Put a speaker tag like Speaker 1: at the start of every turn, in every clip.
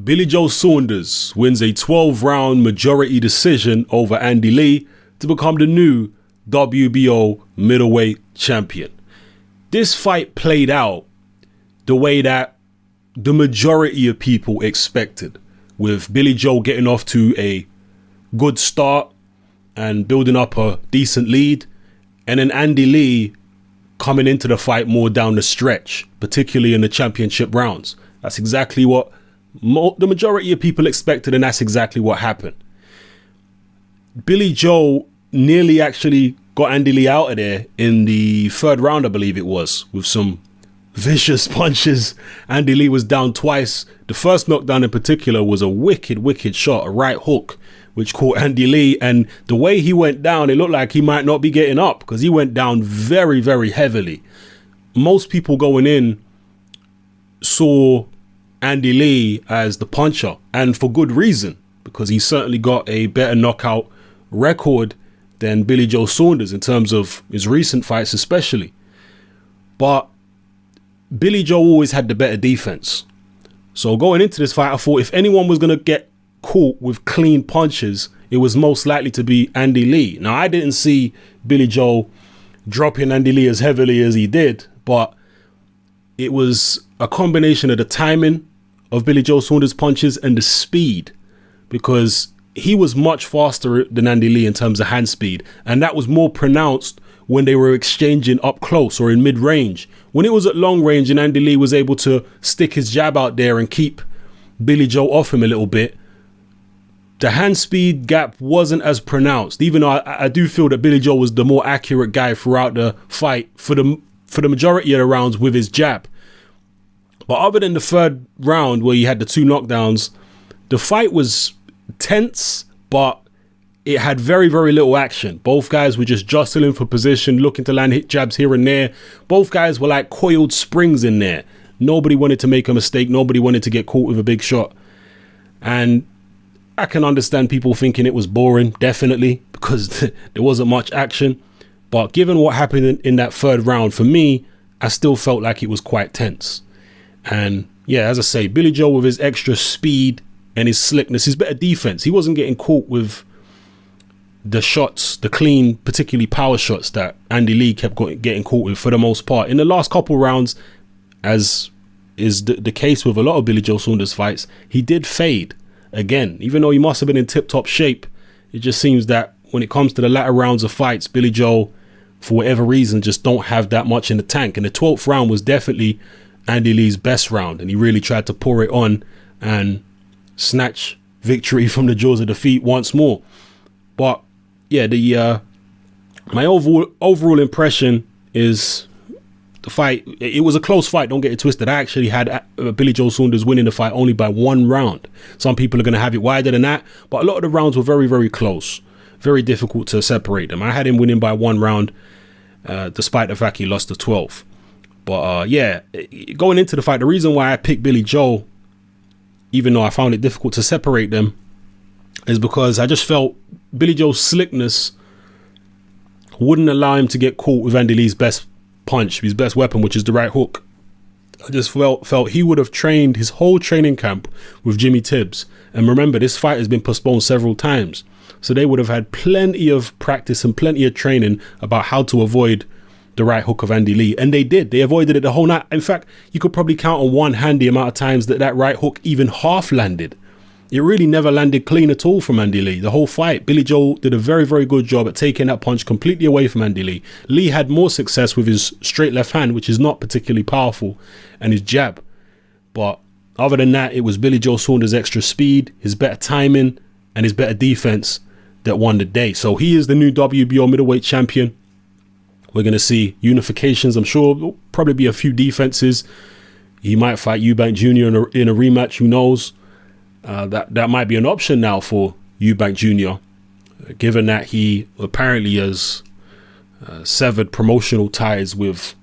Speaker 1: Billy Joe Saunders wins a 12-round majority decision over Andy Lee to become the new WBO Middleweight Champion. This fight played out the way that the majority of people expected, with Billy Joe getting off to a good start and building up a decent lead, and then Andy Lee coming into the fight more down the stretch, particularly in the championship rounds. That's exactly what the majority of people expected, and that's exactly what happened. Billy Joe nearly actually got Andy Lee out of there in the third round, I believe it was, with some vicious punches. Andy Lee was down twice. The first knockdown in particular was a wicked shot, a right hook, which caught Andy Lee, and the way he went down, it looked like he might not be getting up, because he went down very heavily. Most people going in saw Andy Lee as the puncher, and for good reason, because he certainly got a better knockout record than Billy Joe Saunders in terms of his recent fights especially. But Billy Joe always had the better defense. So going into this fight, I thought if anyone was going to get caught with clean punches, it was most likely to be Andy Lee. Now, I didn't see Billy Joe dropping Andy Lee as heavily as he did, but it was a combination of the timing of Billy Joe Saunders' punches and the speed, because he was much faster than Andy Lee in terms of hand speed, and that was more pronounced when they were exchanging up close or in mid-range. When it was at long range and Andy Lee was able to stick his jab out there and keep Billy Joe off him a little bit, the hand speed gap wasn't as pronounced, even though I do feel that Billy Joe was the more accurate guy throughout the fight for the majority of the rounds with his jab. But other than the third round where he had the two knockdowns, the fight was tense, but it had very little action. Both guys were just jostling for position, looking to land hit jabs here and there. Both guys were like coiled springs in there. Nobody wanted to make a mistake. Nobody wanted to get caught with a big shot. And I can understand people thinking it was boring, definitely, because there wasn't much action. But given what happened in that third round, for me, I still felt like it was quite tense. And yeah, as I say, Billy Joe with his extra speed and his slickness, his better defense, he wasn't getting caught with the shots, the clean, particularly power shots that Andy Lee kept getting caught with for the most part. In the last couple rounds, as is the case with a lot of Billy Joe Saunders fights, he did fade again. Even though he must have been in tip-top shape, it just seems that when it comes to the latter rounds of fights, Billy Joe, for whatever reason, just don't have that much in the tank. And the 12th round was definitely Andy Lee's best round, and he really tried to pour it on and snatch victory from the jaws of defeat once more. But yeah, my overall impression is the fight, it was a close fight, don't get it twisted. I actually had Billy Joe Saunders winning the fight only by one round. Some people are going to have it wider than that, but a lot of the rounds were very close, very difficult to separate them. I had him winning by one round, despite the fact he lost the 12th. But yeah, going into the fight, the reason why I picked Billy Joe, even though I found it difficult to separate them, is because I just felt Billy Joe's slickness wouldn't allow him to get caught with Andy Lee's best punch, his best weapon, which is the right hook. I just felt he would have trained his whole training camp with Jimmy Tibbs. And remember, this fight has been postponed several times, so they would have had plenty of practice and plenty of training about how to avoid the right hook of Andy Lee. And they did. They avoided it the whole night. In fact, you could probably count on one hand the amount of times that right hook even half landed. It really never landed clean at all from Andy Lee. The whole fight, Billy Joe did a very good job at taking that punch completely away from Andy Lee. Lee had more success with his straight left hand, which is not particularly powerful, and his jab. But other than that, it was Billy Joe Saunders' extra speed, his better timing, and his better defense that won the day. So he is the new WBO Middleweight Champion. We're going to see unifications. I'm sure there'll probably be a few defenses. He might fight Eubank Jr. in a rematch. Who knows? That might be an option now for Eubank Jr., given that he apparently has severed promotional ties with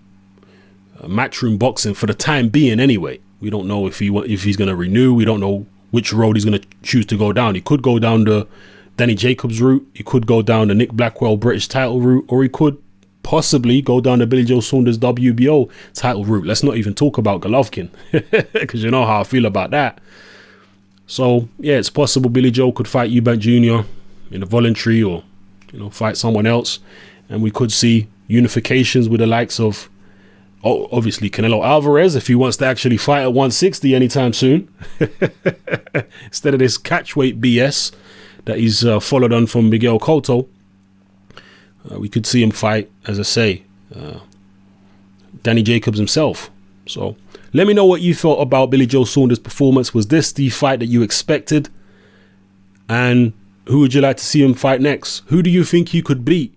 Speaker 1: Matchroom Boxing for the time being anyway. We don't know if he's going to renew. We don't know which road he's going to choose to go down. He could go down the Danny Jacobs route. He could go down the Nick Blackwell British title route, or he could possibly go down the Billy Joe Saunders WBO title route. Let's not even talk about Golovkin, because you know how I feel about that. So yeah, it's possible Billy Joe could fight Eubank Jr. in a voluntary, or fight someone else, and we could see unifications with the likes of obviously Canelo Alvarez, if he wants to actually fight at 160 anytime soon, instead of this catchweight BS that he's followed on from Miguel Cotto. We could see him fight, as I say, Danny Jacobs himself. So let me know what you thought about Billy Joe Saunders' performance. Was this the fight that you expected? And who would you like to see him fight next? Who do you think he could beat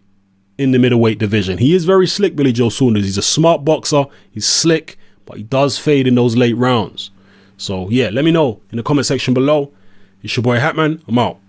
Speaker 1: in the middleweight division? He is very slick, Billy Joe Saunders. He's a smart boxer. He's slick, but he does fade in those late rounds. So yeah, let me know in the comment section below. It's your boy Hatman. I'm out.